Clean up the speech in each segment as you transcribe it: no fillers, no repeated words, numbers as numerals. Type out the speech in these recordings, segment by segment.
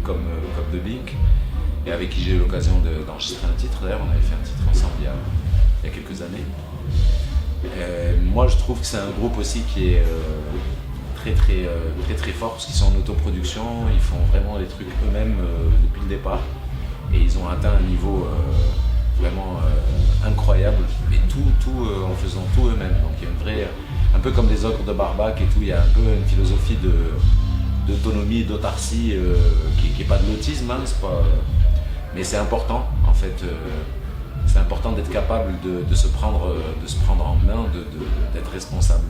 Comme de Bink, et avec qui j'ai eu l'occasion d'enregistrer un titre. D'ailleurs, on avait fait un titre ensemble il y a quelques années. Moi, je trouve que c'est un groupe aussi qui est très fort, parce qu'ils sont en autoproduction, ils font vraiment les trucs eux-mêmes depuis le départ, et ils ont atteint un niveau vraiment incroyable, et tout en faisant tout eux-mêmes. Donc il y a une vraie, un peu comme les Ogres de Barbac et tout, il y a un peu une philosophie d'autonomie, d'autarcie, qui n'est pas de l'autisme, hein, mais c'est important en fait. C'est important d'être capable de se prendre en main, d'être responsable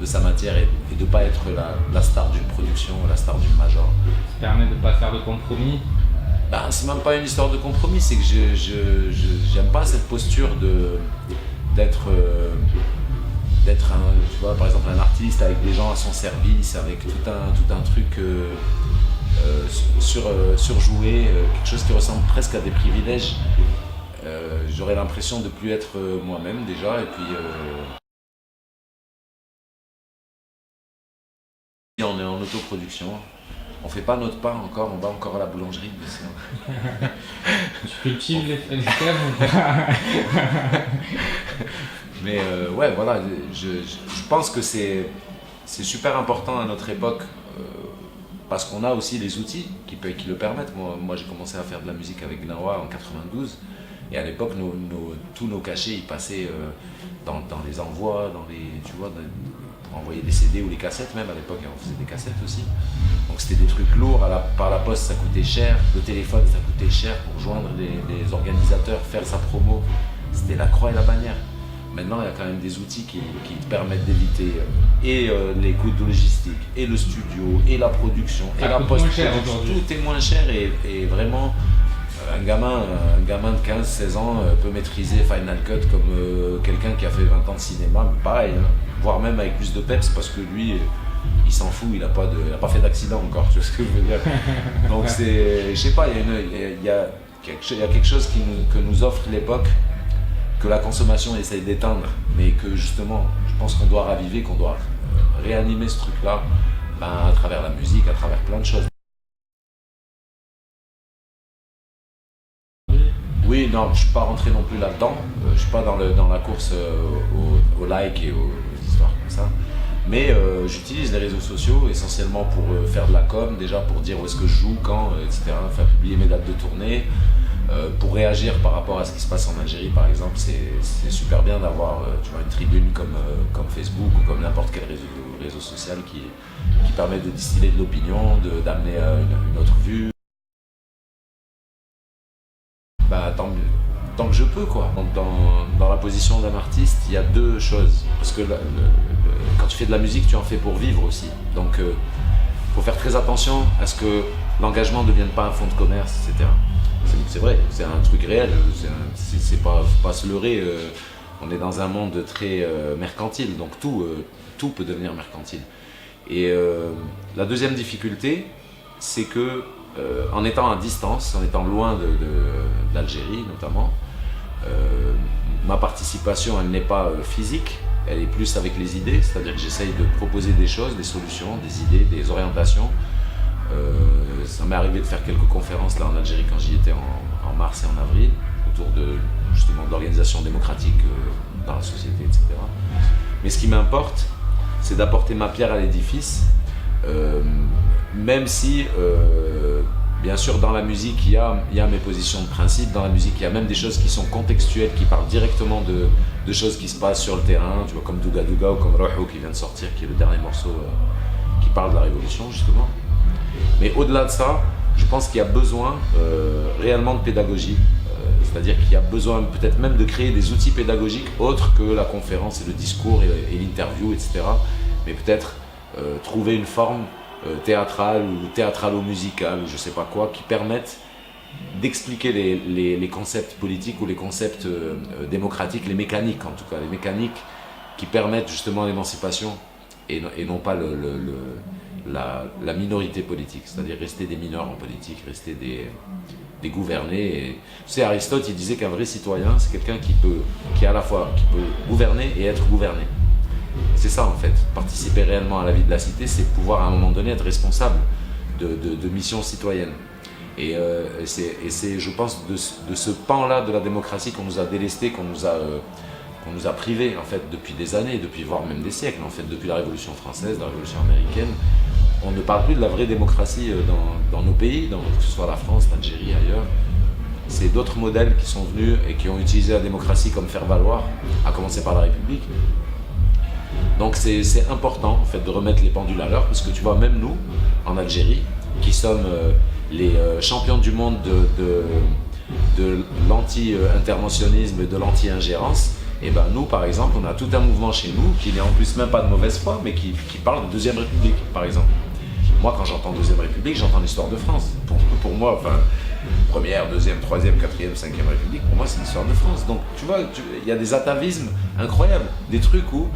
de sa matière, et de ne pas être la star d'une production, la star d'une major. Ça permet de ne pas faire de compromis. Ben, c'est même pas une histoire de compromis, c'est que j'aime pas cette posture d'être tu vois, par exemple un artiste avec des gens à son service, avec tout un truc surjoué, quelque chose qui ressemble presque à des privilèges. J'aurais l'impression de plus être moi-même déjà, et puis on est en autoproduction, on fait pas notre pain encore, on va encore à la boulangerie. Tu cultives les fèves ou pas? Mais ouais, voilà, je pense que c'est super important à notre époque, parce qu'on a aussi les outils qui le permettent. Moi j'ai commencé à faire de la musique avec Gnawa en 92, et à l'époque tous nos cachets ils passaient dans les envois, tu vois, pour envoyer des CD ou les cassettes. Même à l'époque on faisait des cassettes aussi, donc c'était des trucs lourds. Par la poste ça coûtait cher, le téléphone ça coûtait cher, pour joindre les organisateurs, faire sa promo, c'était la croix et la bannière. Maintenant, il y a quand même des outils qui te permettent d'éviter les coûts de logistique, et le studio, et la production, et la post-production. Tout est moins cher, et vraiment, un gamin de 15-16 ans peut maîtriser Final Cut comme quelqu'un qui a fait 20 ans de cinéma, mais pareil, hein, voire même avec plus de peps, parce que lui, il s'en fout, il n'a pas fait d'accident encore, tu vois ce que je veux dire. Donc je sais pas, il y a quelque chose que nous offre l'époque, que la consommation essaye d'éteindre, mais que justement, je pense qu'on doit raviver, qu'on doit réanimer ce truc-là, à travers la musique, à travers plein de choses. Oui, non, je ne suis pas rentré non plus là-dedans, je ne suis pas dans la course au like et aux histoires comme ça, mais j'utilise les réseaux sociaux essentiellement pour faire de la com, déjà pour dire où est-ce que je joue, quand, etc., faire publier mes dates de tournée. Pour réagir par rapport à ce qui se passe en Algérie, par exemple, c'est super bien d'avoir une tribune comme Facebook ou comme n'importe quel réseau social qui permet de distiller de l'opinion, d'amener une autre vue. Tant que je peux, quoi. Donc dans la position d'un artiste, il y a deux choses. Parce que quand tu fais de la musique, tu en fais pour vivre aussi. Donc il faut faire très attention à ce que l'engagement ne devienne pas un fonds de commerce, etc. C'est vrai, c'est un truc réel, c'est pas se leurrer, on est dans un monde très mercantile, donc tout peut devenir mercantile. Et la deuxième difficulté, c'est que en étant à distance, en étant loin d'Algérie notamment, ma participation elle n'est pas physique, elle est plus avec les idées, c'est-à-dire que j'essaye de proposer des choses, des solutions, des idées, des orientations. Ça m'est arrivé de faire quelques conférences là en Algérie quand j'y étais en mars et en avril, autour justement de l'organisation démocratique dans la société, etc. Mais ce qui m'importe, c'est d'apporter ma pierre à l'édifice, même si, bien sûr, dans la musique, il y a mes positions de principe. Dans la musique, il y a même des choses qui sont contextuelles, qui parlent directement de choses qui se passent sur le terrain, tu vois, comme Douga Douga ou comme Rohou qui vient de sortir, qui est le dernier morceau qui parle de la révolution, justement. Mais au-delà de ça, je pense qu'il y a besoin réellement de pédagogie, c'est-à-dire qu'il y a besoin peut-être même de créer des outils pédagogiques autres que la conférence et le discours et l'interview, etc. Mais peut-être trouver une forme théâtrale ou théâtralo-musicale ou je sais pas quoi, qui permettent d'expliquer les concepts politiques ou les concepts démocratiques, les mécaniques en tout cas, les mécaniques qui permettent justement l'émancipation et non pas la minorité politique, c'est-à-dire rester des mineurs en politique, rester des gouvernés. Et, tu sais, Aristote, il disait qu'un vrai citoyen, c'est quelqu'un qui peut gouverner et être gouverné. C'est ça en fait, participer réellement à la vie de la cité, c'est pouvoir à un moment donné être responsable de missions citoyennes. Et c'est, je pense, de ce pan-là de la démocratie qu'on nous a délesté, qu'on nous a privé en fait depuis des années, depuis voire même des siècles en fait, depuis la Révolution française, la Révolution américaine. On ne parle plus de la vraie démocratie dans nos pays, que ce soit la France, l'Algérie, ailleurs. C'est d'autres modèles qui sont venus et qui ont utilisé la démocratie comme faire valoir, à commencer par la République. Donc c'est important en fait de remettre les pendules à l'heure, parce que tu vois, même nous, en Algérie, qui sommes les champions du monde de l'anti-interventionnisme et de l'anti-ingérence, et ben nous par exemple, on a tout un mouvement chez nous qui n'est en plus même pas de mauvaise foi, mais qui parle de Deuxième République par exemple. Moi quand j'entends Deuxième République, j'entends l'histoire de France. Pour moi, enfin, première, deuxième, troisième, quatrième, cinquième République, pour moi c'est l'histoire de France. Donc tu vois, il y a des atavismes incroyables, des trucs où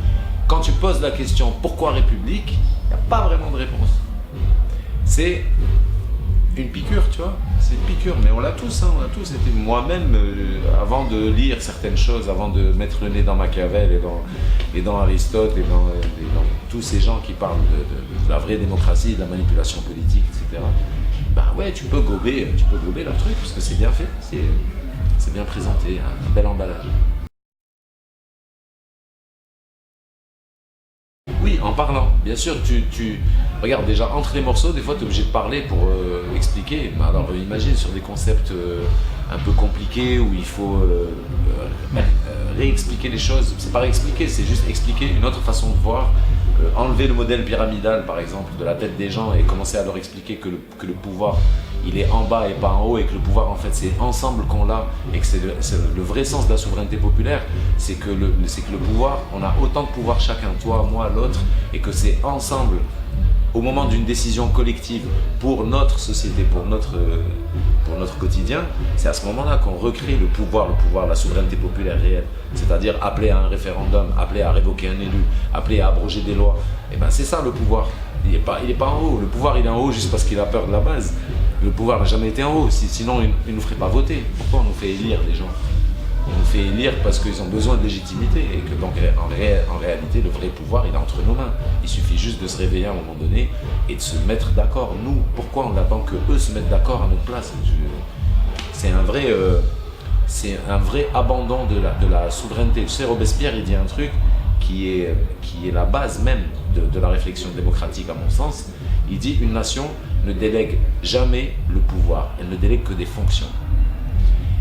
quand tu poses la question pourquoi République, il n'y a pas vraiment de réponse. C'est une piqûre, tu vois, c'est une piqûre, mais on l'a tous, hein, on l'a tous été. Moi-même, avant de lire certaines choses, avant de mettre le nez dans Machiavel et dans Aristote et dans tous ces gens qui parlent de la vraie démocratie, de la manipulation politique, etc., bah ouais, tu peux gober leur truc, parce que c'est bien fait, c'est bien présenté, un bel emballage. Oui, en parlant. Bien sûr, tu regarde déjà entre les morceaux, des fois tu es obligé de parler pour expliquer. Alors imagine sur des concepts un peu compliqués où il faut réexpliquer les choses. C'est pas réexpliquer, c'est juste expliquer une autre façon de voir. Enlever le modèle pyramidal par exemple de la tête des gens et commencer à leur expliquer que le pouvoir il est en bas et pas en haut, et que le pouvoir en fait c'est ensemble qu'on l'a, et que c'est le vrai sens de la souveraineté populaire, c'est que le pouvoir, on a autant de pouvoir chacun, toi, moi, l'autre, et que c'est ensemble au moment d'une décision collective pour notre société, pour notre quotidien, c'est à ce moment-là qu'on recrée le pouvoir, la souveraineté populaire réelle. C'est-à-dire appeler à un référendum, appeler à révoquer un élu, appeler à abroger des lois. Et ben c'est ça le pouvoir. Il est pas en haut. Le pouvoir il est en haut juste parce qu'il a peur de la base. Le pouvoir n'a jamais été en haut, sinon il ne nous ferait pas voter. Pourquoi on nous fait élire les gens? On nous fait élire parce qu'ils ont besoin de légitimité, et que donc en réalité le vrai pouvoir il est entre nos mains. Il suffit juste de se réveiller à un moment donné et de se mettre d'accord. Nous, pourquoi on attend que eux se mettent d'accord à notre place? C'est un vrai abandon de la souveraineté. Tu sais, Robespierre il dit un truc qui est la base même de la réflexion démocratique à mon sens. Il dit une nation ne délègue jamais le pouvoir, elle ne délègue que des fonctions.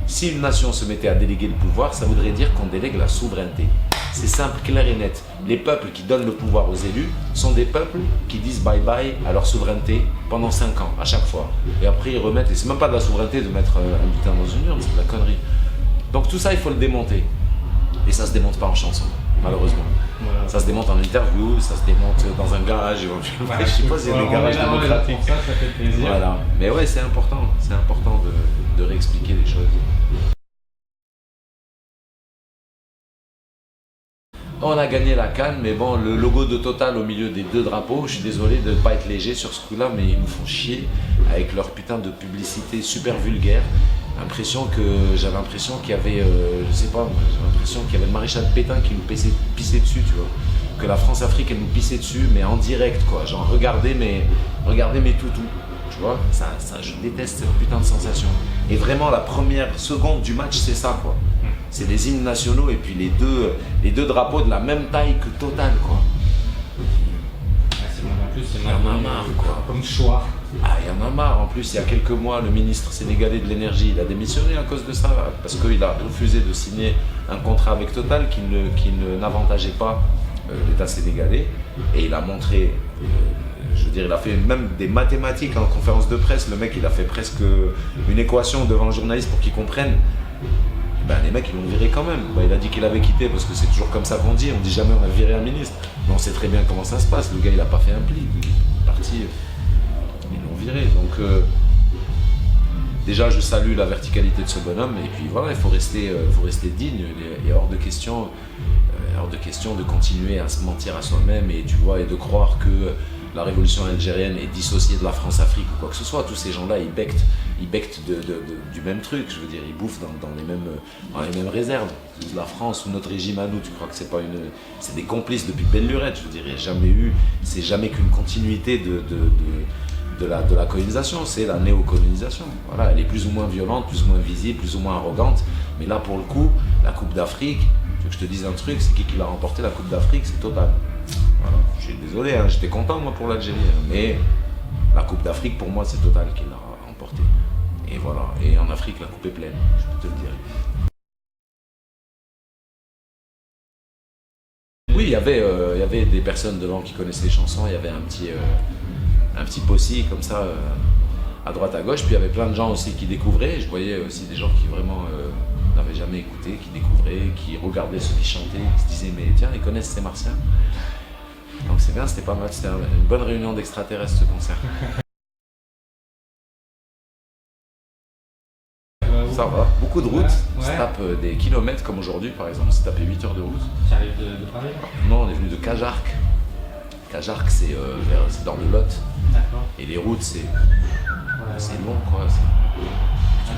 Si une nation se mettait à déléguer le pouvoir, ça voudrait dire qu'on délègue la souveraineté. C'est simple, clair et net. Les peuples qui donnent le pouvoir aux élus sont des peuples qui disent bye-bye à leur souveraineté pendant 5 ans, à chaque fois. Et après ils remettent, et c'est même pas de la souveraineté de mettre un butin dans une urne, c'est de la connerie. Donc tout ça, il faut le démonter. Et ça se démonte pas en chanson, malheureusement. Voilà. Ça se démonte en interview, ça se démonte dans un garage éventuellement. Ouais, je sais pas s'il y a des garages démocratiques. Ça fait plaisir. Voilà. Mais ouais, c'est important de réexpliquer les choses. On a gagné la CAN, mais bon, le logo de Total au milieu des deux drapeaux, je suis désolé de ne pas être léger sur ce coup-là, mais ils nous font chier avec leur putain de publicité super vulgaire. J'avais l'impression qu'il y avait, je sais pas, j'avais l'impression qu'il y avait le maréchal Pétain qui nous pissait dessus, tu vois. Que la France-Afrique, elle nous pissait dessus, mais en direct, quoi. Genre, regardez mes toutous, tu vois. Ça, je déteste cette putain de sensation. Et vraiment, la première seconde du match, c'est ça, quoi. C'est les hymnes nationaux et puis les deux drapeaux de la même taille que Total, quoi. En plus, c'est Il y en a marre, quoi. Comme choix. Ah, il y en a marre. En plus, il y a quelques mois, le ministre sénégalais de l'énergie, il a démissionné à cause de ça, parce qu'il a refusé de signer un contrat avec Total qui n'avantageait pas l'État sénégalais. Et il a montré, je veux dire, il a fait même des mathématiques en conférence de presse. Le mec, il a fait presque une équation devant le journaliste pour qu'il comprenne. Ben, les mecs ils l'ont viré quand même. Ben, il a dit qu'il avait quitté parce que c'est toujours comme ça qu'on dit. On dit jamais on a viré un ministre. Mais on sait très bien comment ça se passe. Le gars il a pas fait un pli. Il est parti. Ils l'ont viré. Donc déjà je salue la verticalité de ce bonhomme. Et puis voilà, il faut rester digne. Il est hors de question. hors de question de continuer à se mentir à soi-même et tu vois et de croire que la révolution algérienne est dissociée de la France-Afrique ou quoi que ce soit. Tous ces gens-là, ils bectent du même truc, je veux dire, ils bouffent dans les mêmes réserves. La France ou notre régime à nous, tu crois que c'est des complices depuis belle lurette, je veux dire, il n'y a jamais eu, c'est jamais qu'une continuité de la colonisation, c'est la néocolonisation. Voilà, elle est plus ou moins violente, plus ou moins visible, plus ou moins arrogante, mais là pour le coup, la Coupe d'Afrique, tu veux que je te dise un truc, c'est qui l'a remporté la Coupe d'Afrique, c'est Total. Voilà. Je suis désolé, hein, j'étais content moi pour l'Algérie, mais la Coupe d'Afrique pour moi c'est Total qui l'a remporté. Et voilà, et en Afrique la coupe est pleine, je peux te le dire. Oui, il y avait des personnes devant qui connaissaient les chansons, il y avait un petit possi comme ça à droite à gauche, puis il y avait plein de gens aussi qui découvraient, je voyais aussi des gens qui vraiment n'avaient jamais écouté, qui découvraient, qui regardaient ceux qui chantaient, qui se disaient mais tiens ils connaissent ces Martiens. Donc c'est bien, c'était pas mal, c'était une bonne réunion d'extraterrestres ce concert. Ça va, beaucoup de routes, on se tape des kilomètres comme aujourd'hui par exemple, on s'est tapé 8 heures de route. Tu arrives de Paris? Non, on est venu de Cajarc. Cajarc c'est dans le Lot. D'accord. Et les routes c'est long quoi.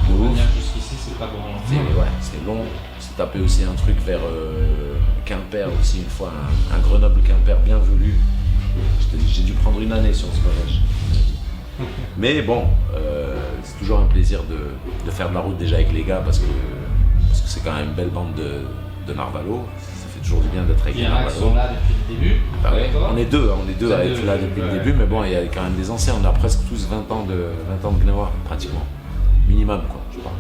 Pour venir jusqu'ici c'est pas bon. C'est long. On s'est tapé aussi un truc vers Quimper aussi une fois, un Grenoble-Quimper bien velu. J'ai dû prendre une année sur ce voyage. Mais bon, c'est toujours un plaisir de faire de la route déjà avec les gars parce que c'est quand même une belle bande de Narvalo. Ça fait toujours du bien d'être avec les Narvalo. Ils sont là depuis le début. On est deux à être là depuis le début, mais bon, il y a quand même des anciens. On a presque tous 20 ans de Gnawa, pratiquement. Minimum, quoi, je crois.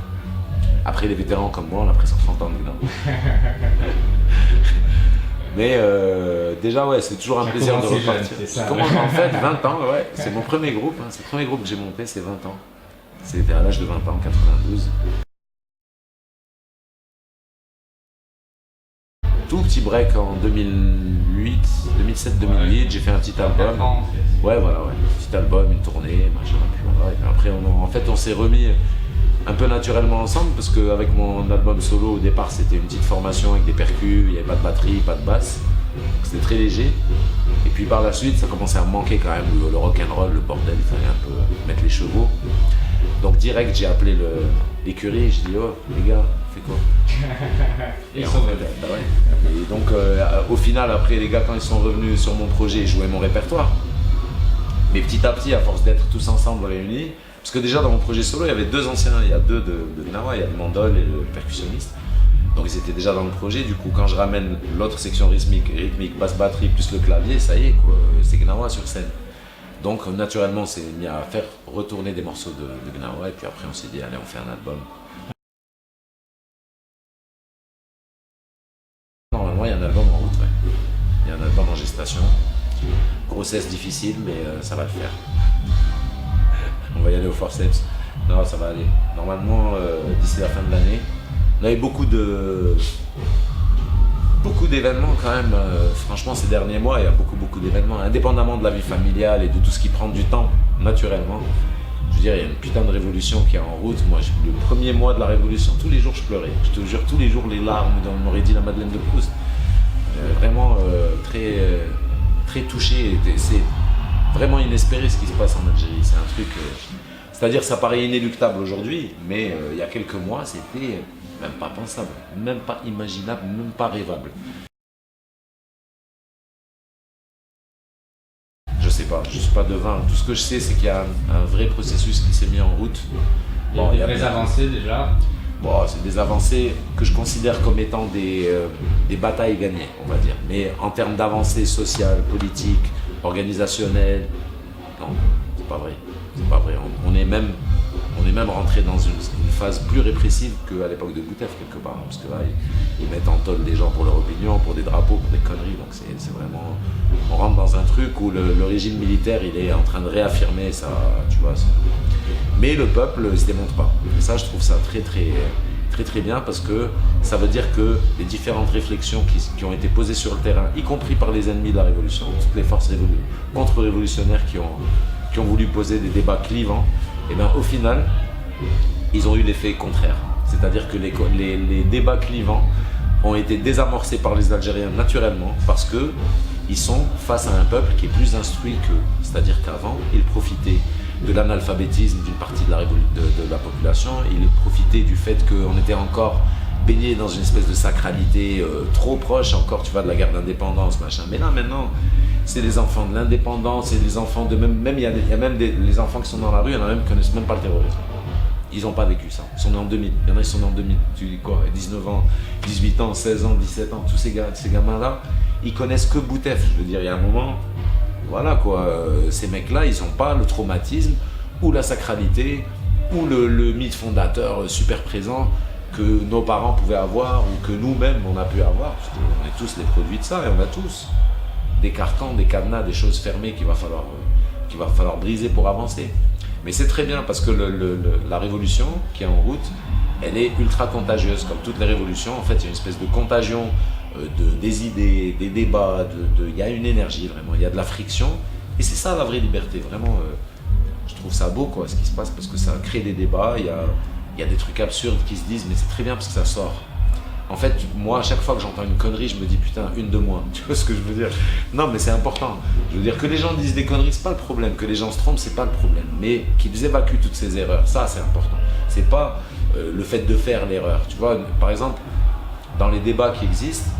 Après les vétérans comme moi, on a presque 30 ans de Gnawa. Mais déjà, ouais, c'est toujours un plaisir de repartir. Je commence en fait 20 ans, ouais. C'est mon premier groupe, hein. C'est le premier groupe que j'ai monté, c'est 20 ans. C'était à l'âge de 20 ans, 92. Tout petit break en 2007-2008, j'ai fait un petit album. Ouais, voilà, ouais. Petit album, une tournée, machin. Puis voilà. Et puis après, on s'est remis un peu naturellement ensemble parce qu'avec mon album solo au départ c'était une petite formation avec des percus, il n'y avait pas de batterie, pas de basse, c'était très léger. Et puis par la suite ça commençait à me manquer quand même le rock'n'roll, le bordel, il fallait un peu mettre les chevaux. Donc direct j'ai appelé l'écurie, je dis oh les gars, fais quoi? Et donc au final après les gars quand ils sont revenus sur mon projet ils jouaient mon répertoire. Mais petit à petit à force d'être tous ensemble réunis, parce que déjà dans mon projet solo, il y avait deux anciens, il y a deux de Gnawa, il y a le mandol et le percussionniste. Donc ils étaient déjà dans le projet, du coup quand je ramène l'autre section rythmique, basse batterie plus le clavier, ça y est quoi, c'est Gnawa sur scène. Donc naturellement on s'est mis à faire retourner des morceaux de Gnawa et puis après on s'est dit allez on fait un album. Normalement il y a un album en route, ouais. Il y a un album en gestation. Grossesse difficile mais ça va le faire. On va y aller au forceps. Non, ça va aller. Normalement, d'ici la fin de l'année, on avait beaucoup d'événements quand même. Franchement, ces derniers mois, il y a beaucoup d'événements. Indépendamment de la vie familiale et de tout ce qui prend du temps, naturellement. Je veux dire, il y a une putain de révolution qui est en route. Moi, le premier mois de la révolution, tous les jours, je pleurais. Je te jure, tous les jours, les larmes, on m'aurait dit la Madeleine de Proust. Vraiment très touché. C'est vraiment inespéré ce qui se passe en Algérie, c'est un truc, c'est-à-dire ça paraît inéluctable aujourd'hui, mais il y a quelques mois c'était même pas pensable, même pas imaginable, même pas rêvable. Je sais pas, je suis pas devin, tout ce que je sais c'est qu'il y a un vrai processus qui s'est mis en route. Bon, il y a des avancées déjà. Bon, c'est des avancées que je considère comme étant des batailles gagnées, on va dire, mais en termes d'avancées sociales, politiques, organisationnel, non, c'est pas vrai. On est même rentré dans une phase plus répressive qu'à l'époque de Boutef quelque part, parce que là ils mettent en tôle des gens pour leur opinion, pour des drapeaux, pour des conneries, donc c'est vraiment, on rentre dans un truc où le régime militaire il est en train de réaffirmer ça, tu vois. Mais le peuple ne se démonte pas. Et ça je trouve ça très bien parce que ça veut dire que les différentes réflexions qui ont été posées sur le terrain, y compris par les ennemis de la révolution, toutes les forces contre-révolutionnaires qui ont voulu poser des débats clivants, et bien au final, ils ont eu l'effet contraire. C'est-à-dire que les débats clivants ont été désamorcés par les Algériens naturellement parce que ils sont face à un peuple qui est plus instruit qu'eux. C'est-à-dire qu'avant, ils profitaient de l'analphabétisme d'une partie de la population, ils profitaient du fait qu'on était encore baigné dans une espèce de sacralité trop proche encore, tu vois, de la guerre d'indépendance, machin. Mais là, maintenant, c'est les enfants de l'indépendance, c'est les enfants de même il y a même les enfants qui sont dans la rue, il y en a même qui connaissent même pas le terrorisme. Ils n'ont pas vécu ça. Ils sont nés en 2000. Il y en a qui sont nés en 2000. Tu dis quoi, 19 ans, 18 ans, 16 ans, 17 ans. Tous ces gamins-là, ils connaissent que Boutef. Je veux dire, il y a un moment, voilà quoi. Ces mecs-là, ils n'ont pas le traumatisme ou la sacralité ou le mythe fondateur super présent que nos parents pouvaient avoir ou que nous-mêmes on a pu avoir. Parce qu'on est tous les produits de ça et on a tous des carcans, des cadenas, des choses fermées qu'il va falloir briser pour avancer. Mais c'est très bien parce que la révolution qui est en route, elle est ultra contagieuse. Comme toutes les révolutions, en fait, il y a une espèce de contagion des idées, des débats, il y a une énergie vraiment, il y a de la friction. Et c'est ça la vraie liberté, vraiment. Je trouve ça beau quoi, ce qui se passe parce que ça crée des débats, il y a des trucs absurdes qui se disent, mais c'est très bien parce que ça sort. En fait, moi, à chaque fois que j'entends une connerie, je me dis putain, une de moins. Tu vois ce que je veux dire? Non, mais c'est important. Je veux dire que les gens disent des conneries, c'est pas le problème. Que les gens se trompent, c'est pas le problème. Mais qu'ils évacuent toutes ces erreurs, ça, c'est important. C'est pas le fait de faire l'erreur. Tu vois, par exemple, dans les débats qui existent,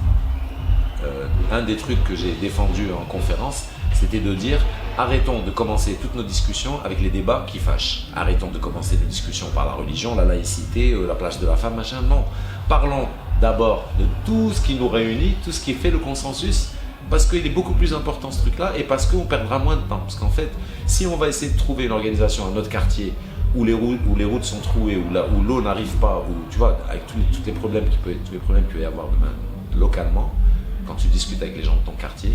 un des trucs que j'ai défendu en conférence, c'était de dire arrêtons de commencer toutes nos discussions avec les débats qui fâchent. Arrêtons de commencer les discussions par la religion, la laïcité, la place de la femme, machin. Non. Parlons d'abord de tout ce qui nous réunit, tout ce qui fait le consensus, parce qu'il est beaucoup plus important ce truc-là et parce qu'on perdra moins de temps. Parce qu'en fait, si on va essayer de trouver une organisation à notre quartier où les routes sont trouées, où l'eau n'arrive pas, où tu vois, avec tous les problèmes qu'il peut y avoir demain, localement, quand tu discutes avec les gens de ton quartier,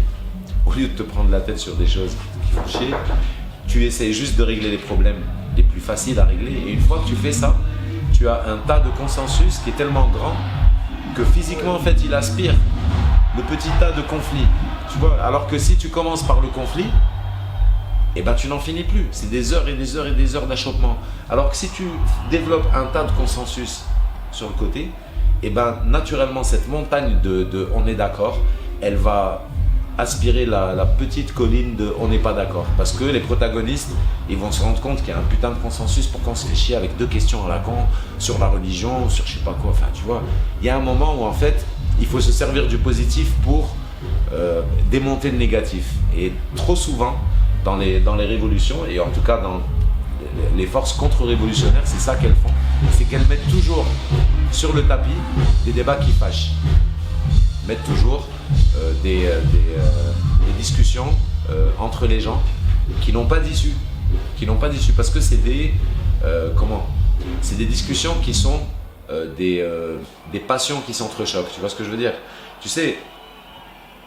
au lieu de te prendre la tête sur des choses qui font chier, tu essaies juste de régler les problèmes les plus faciles à régler. Et une fois que tu fais ça, tu as un tas de consensus qui est tellement grand que physiquement, en fait, il aspire le petit tas de conflits. Tu vois, alors que si tu commences par le conflit, eh ben, tu n'en finis plus. C'est des heures et des heures et des heures d'achoppement. Alors que si tu développes un tas de consensus sur le côté, eh ben, naturellement, cette montagne de on est d'accord, elle va aspirer la petite colline de on n'est pas d'accord. Parce que les protagonistes, ils vont se rendre compte qu'il y a un putain de consensus pour qu'on se fait chier avec deux questions à la con sur la religion, sur je sais pas quoi. Enfin, tu vois, il y a un moment où en fait, il faut se servir du positif pour démonter le négatif. Et trop souvent, dans les révolutions, et en tout cas dans les forces contre-révolutionnaires, c'est ça qu'elles font. C'est qu'elles mettent toujours sur le tapis des débats qui fâchent. Mettent toujours des discussions entre les gens qui n'ont pas d'issue. Parce que c'est c'est des discussions qui sont des passions qui s'entrechoquent. Tu vois ce que je veux dire? Tu sais,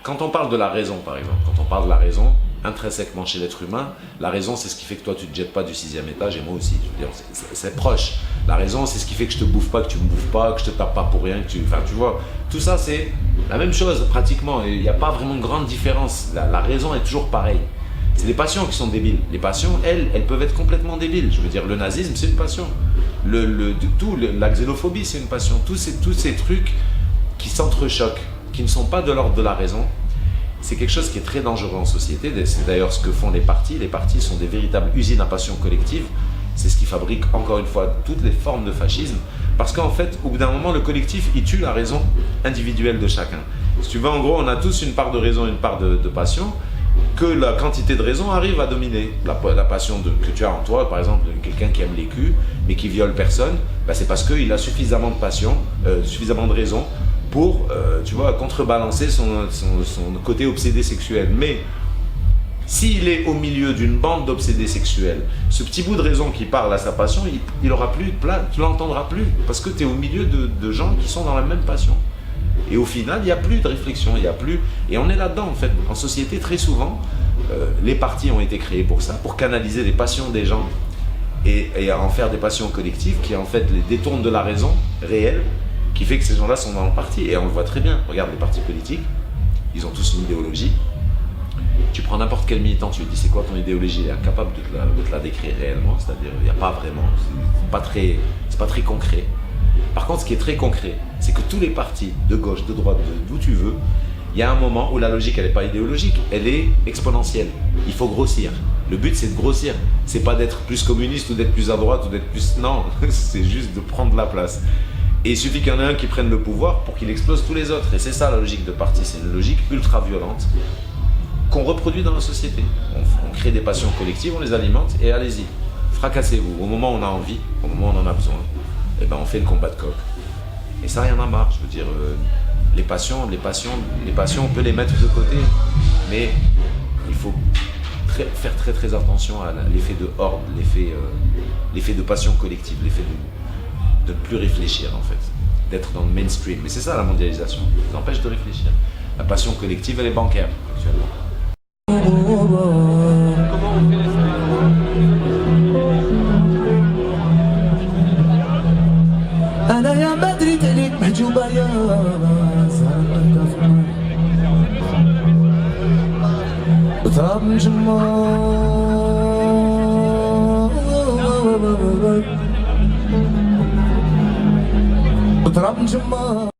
quand on parle de la raison, par exemple, quand on parle de la raison, intrinsèquement chez l'être humain, la raison c'est ce qui fait que toi tu ne te jettes pas du 6e étage et moi aussi. Je veux dire, c'est proche. La raison c'est ce qui fait que je te bouffe pas, que tu me bouffes pas, que je te tape pas pour rien, enfin tu vois, tout ça c'est la même chose pratiquement. Il n'y a pas vraiment de grande différence. La raison est toujours pareille. C'est les passions qui sont débiles. Les passions, elles peuvent être complètement débiles. Je veux dire, le nazisme c'est une passion. La xénophobie c'est une passion. Tous ces trucs qui s'entrechoquent, qui ne sont pas de l'ordre de la raison. C'est quelque chose qui est très dangereux en société. C'est d'ailleurs ce que font les partis. Les partis sont des véritables usines à passion collective. C'est ce qui fabrique, encore une fois, toutes les formes de fascisme. Parce qu'en fait, au bout d'un moment, le collectif, il tue la raison individuelle de chacun. Si tu veux, en gros, on a tous une part de raison, une part de passion, que la quantité de raison arrive à dominer. La passion que tu as en toi, par exemple, quelqu'un qui aime les culs, mais qui viole personne, bah, c'est parce qu'il a suffisamment de passion, suffisamment de raison, pour, tu vois, contrebalancer son côté obsédé sexuel. Mais s'il est au milieu d'une bande d'obsédés sexuels, ce petit bout de raison qui parle à sa passion, il aura plus de place, tu l'entendras plus, parce que tu es au milieu de gens qui sont dans la même passion. Et au final, il n'y a plus de réflexion, il n'y a plus... Et on est là-dedans, en fait. En société, très souvent, les partis ont été créés pour ça, pour canaliser les passions des gens et en faire des passions collectives qui, en fait, les détournent de la raison réelle, qui fait que ces gens-là sont dans le parti. Et on le voit très bien. Regarde les partis politiques, ils ont tous une idéologie. Tu prends n'importe quel militant, tu lui dis c'est quoi ton idéologie, il est incapable de te la décrire réellement, c'est-à-dire il n'y a pas vraiment, c'est pas très concret. Par contre, ce qui est très concret, c'est que tous les partis, de gauche, de droite, d'où tu veux, il y a un moment où la logique, elle n'est pas idéologique, elle est exponentielle. Il faut grossir. Le but, c'est de grossir. C'est pas d'être plus communiste ou d'être plus à droite ou d'être plus... Non, c'est juste de prendre la place. Et il suffit qu'il y en ait un qui prenne le pouvoir pour qu'il explose tous les autres. Et c'est ça la logique de parti, c'est une logique ultra violente qu'on reproduit dans la société. On crée des passions collectives, on les alimente et allez-y, fracassez-vous. Au moment où on a envie, au moment où on en a besoin, eh ben on fait le combat de coq. Et ça, il y en a marre, je veux dire, les passions, on peut les mettre de côté, mais il faut faire très très attention à l'effet de horde, l'effet de passion collective, l'effet de ne plus réfléchir en fait, d'être dans le mainstream. Mais c'est ça la mondialisation, ça empêche de réfléchir. La passion collective, elle est bancaire actuellement. Comment on fait أنا يا بدري تليك محجوبة يا وتراب مجمار وتراب مجمار